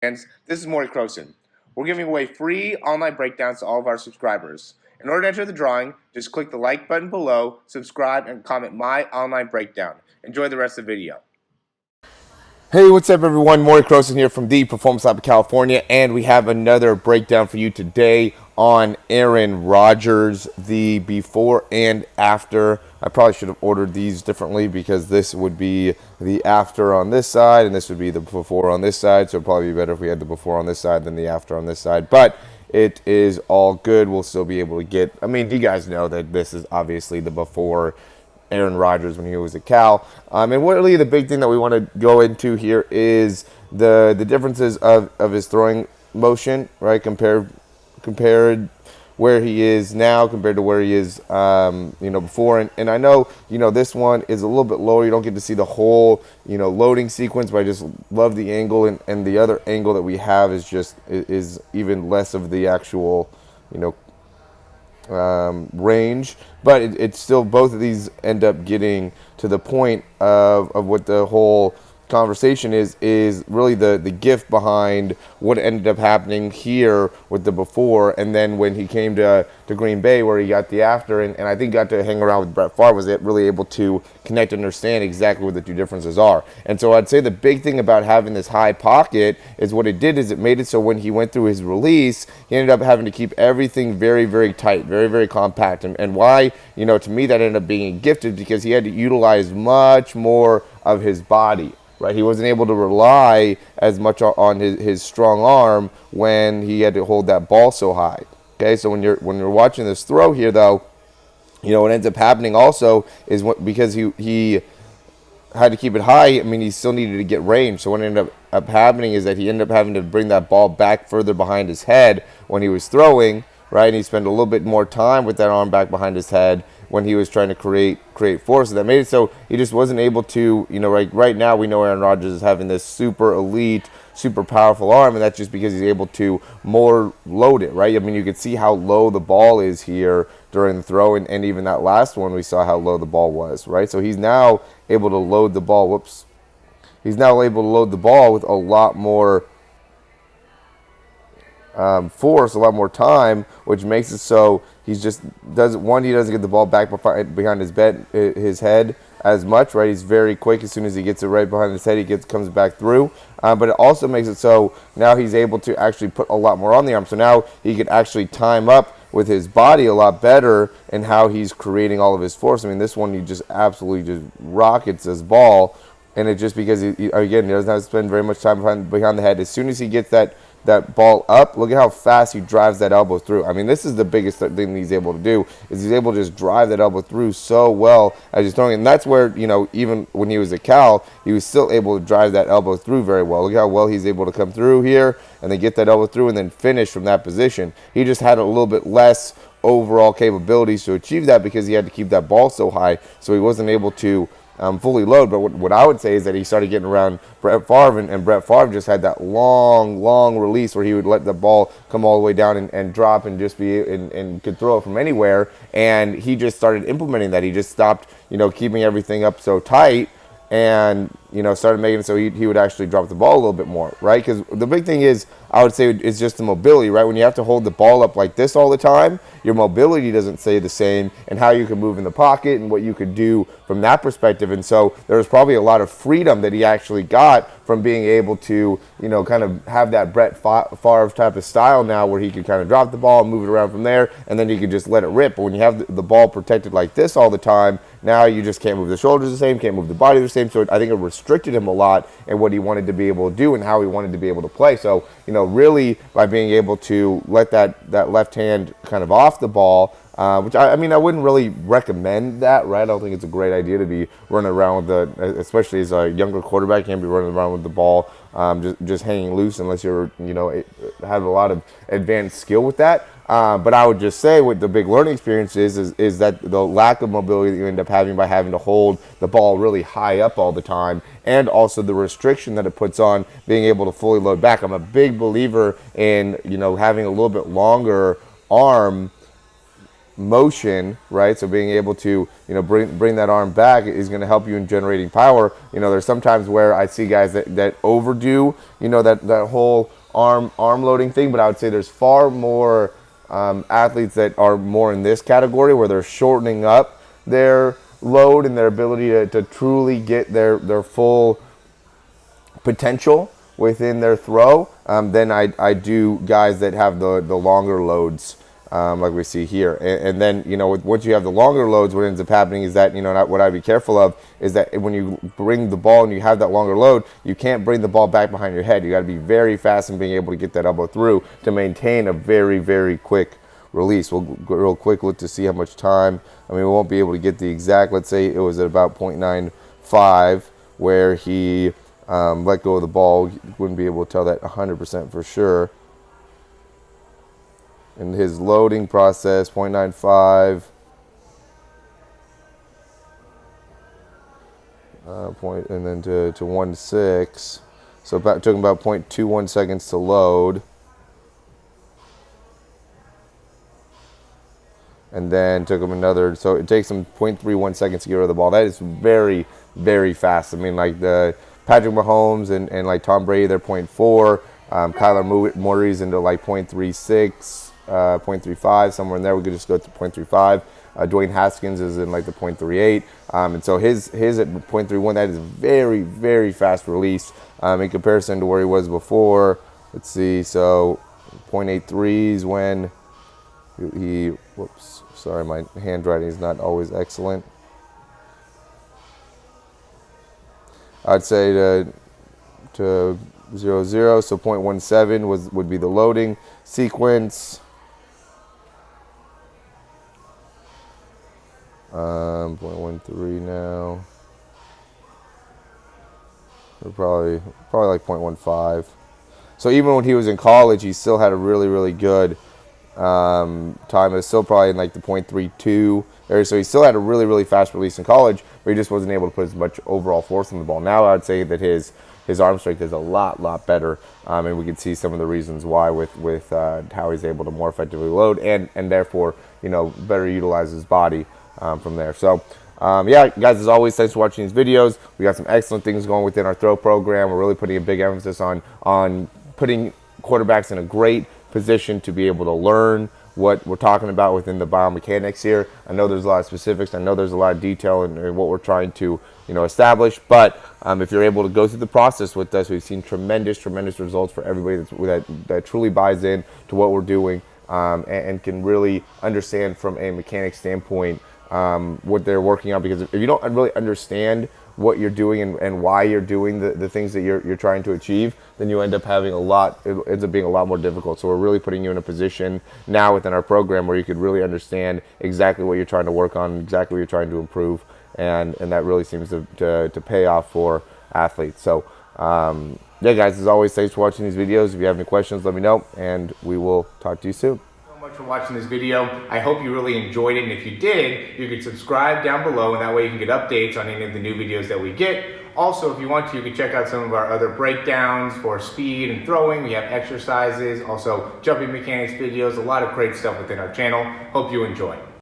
This is Morey Croson. We're giving away free online breakdowns to all of our subscribers. In order to enter the drawing, just click the like button below, subscribe, and comment my online breakdown. Enjoy the rest of the video. Hey, what's up, everyone? Morey Croson here from the Performance Lab of California, and we have another breakdown for you today on Aaron Rodgers, the before and after. I probably should have ordered these differently because this would be the after on this side, and this would be the before on this side, so it'd probably be better if we had the before on this side than the after on this side, but it is all good. We'll still be able to get, you guys know that this is obviously the before Aaron Rodgers when he was at Cal. And really the big thing that we want to go into here is the differences of his throwing motion, right? Compared where he is now compared to where he is, before. And I know, this one is a little bit lower. You don't get to see the whole, loading sequence, but I just love the angle. And the other angle that we have is even less of the actual, range, but it's still, both of these end up getting to the point of what the whole conversation is really the gift behind what ended up happening here with the before, and then when he came to Green Bay where he got the after, and I think got to hang around with Brett Favre, was it really able to connect and understand exactly what the two differences are. And so I'd say the big thing about having this high pocket is what it did is it made it so when he went through his release, he ended up having to keep everything very, very tight, very, very compact. And why, to me that ended up being gifted, because he had to utilize much more of his body. Right, he wasn't able to rely as much on his strong arm when he had to hold that ball so high. Okay, so when you're watching this throw here, though, what ends up happening also is because he had to keep it high. He still needed to get range. So what ended up happening is that he ended up having to bring that ball back further behind his head when he was throwing. Right, and he spent a little bit more time with that arm back behind his head when he was trying to create force. That made it so he just wasn't able to, right now we know Aaron Rodgers is having this super elite, super powerful arm, and that's just because he's able to more load it, right? You could see how low the ball is here during the throw, and even that last one we saw how low the ball was, right? So he's now able to load the ball, he's now able to load the ball with a lot more force, a lot more time, which makes it so he doesn't get the ball back behind his head as much, right? He's very quick. As soon as he gets it right behind his head, he comes back through. But it also makes it so now he's able to actually put a lot more on the arm. So now he can actually time up with his body a lot better and how he's creating all of his force. This one, he just absolutely just rockets this ball, and it's just because he doesn't have to spend very much time behind the head. As soon as he gets that ball up, look at how fast he drives that elbow through. This is the biggest thing he's able to do, is he's able to just drive that elbow through so well as he's throwing. And that's where, even when he was at Cal, he was still able to drive that elbow through very well. Look how well he's able to come through here and then get that elbow through and then finish from that position. He just had a little bit less overall capabilities to achieve that because he had to keep that ball so high, so he wasn't able to fully load. But what I would say is that he started getting around Brett Favre, and Brett Favre just had that long release where he would let the ball come all the way down and drop and just be and could throw it from anywhere. And he just started implementing that. He just stopped, keeping everything up so tight, and started making it so he would actually drop the ball a little bit more, right? Because the big thing is, I would say, is just the mobility, right? When you have to hold the ball up like this all the time, your mobility doesn't stay the same, and how you can move in the pocket and what you could do from that perspective. And so there was probably a lot of freedom that he actually got from being able to, kind of have that Brett Favre type of style now, where he could kind of drop the ball and move it around from there, and then he could just let it rip. But when you have the ball protected like this all the time, now you just can't move the shoulders the same, can't move the body the same. So I think it restricted him a lot in what he wanted to be able to do and how he wanted to be able to play. So, really by being able to let that left hand kind of off the ball, which I wouldn't really recommend that, right? I don't think it's a great idea to be running around with especially as a younger quarterback, can't be running around with the ball just hanging loose unless you're, have a lot of advanced skill with that. But I would just say what the big learning experience is that the lack of mobility that you end up having by having to hold the ball really high up all the time, and also the restriction that it puts on being able to fully load back. I'm a big believer in, having a little bit longer arm motion, right? So being able to, bring that arm back is going to help you in generating power. There's sometimes where I see guys that overdo, that whole arm loading thing, but I would say there's far more athletes that are more in this category where they're shortening up their load and their ability to truly get their full potential within their throw. Then I do guys that have the longer loads, like we see here. And then, once you have the longer loads, what ends up happening is that, what I'd be careful of is that when you bring the ball and you have that longer load, you can't bring the ball back behind your head. You got to be very fast in being able to get that elbow through to maintain a very, very quick release. We'll go real quick look to see how much time. I mean, we won't be able to get the exact. Let's say it was at about 0.95 where he let go of the ball. Wouldn't be able to tell that 100% for sure. And his loading process, 0.95. And then to 1.6. So it took him about 0.21 seconds to load. And then took him another, so it takes him 0.31 seconds to get rid of the ball. That is very, very fast. I mean, like the Patrick Mahomes and like Tom Brady, they're 0.4. Kyler Murray's into like 0.36, 0.35, somewhere in there. We could just go to 0.35. Dwayne Haskins is in like the 0.38. And so his at 0.31, that is a very, very fast release in comparison to where he was before. Let's see, so 0.83 is when whoops, sorry, my handwriting is not always excellent. I'd say to 0.0, so 0.17 would be the loading sequence. 0.13 now. We're probably like 0.15. So even when he was in college, he still had a really, really good time. It's still probably in like the 0.32 area. So he still had a really, really fast release in college, but he just wasn't able to put as much overall force on the ball. Now I would say that his arm strength is a lot better, and we can see some of the reasons why with how he's able to more effectively load and therefore better utilize his body from there. So yeah, guys, as always, thanks for watching these videos. We got some excellent things going within our throw program. We're really putting a big emphasis on putting quarterbacks in a great position to be able to learn what we're talking about within the biomechanics here. I know there's a lot of specifics. I know there's a lot of detail in what we're trying to establish. But if you're able to go through the process with us, we've seen tremendous results for everybody that truly buys in to what we're doing and can really understand from a mechanic standpoint what they're working on. Because if you don't really understand what you're doing and why you're doing the things that you're trying to achieve, then you end up having it ends up being a lot more difficult. So we're really putting you in a position now within our program where you could really understand exactly what you're trying to work on, exactly what you're trying to improve, and that really seems to pay off for athletes. So yeah, guys, as always, thanks for watching these videos. If you have any questions, let me know, and we will talk to you soon. Much for watching this video. I hope you really enjoyed it, and if you did, you could subscribe down below, and that way you can get updates on any of the new videos that we get. Also, if you want to, you can check out some of our other breakdowns for speed and throwing. We have exercises, also jumping mechanics videos, a lot of great stuff within our channel. Hope you enjoy.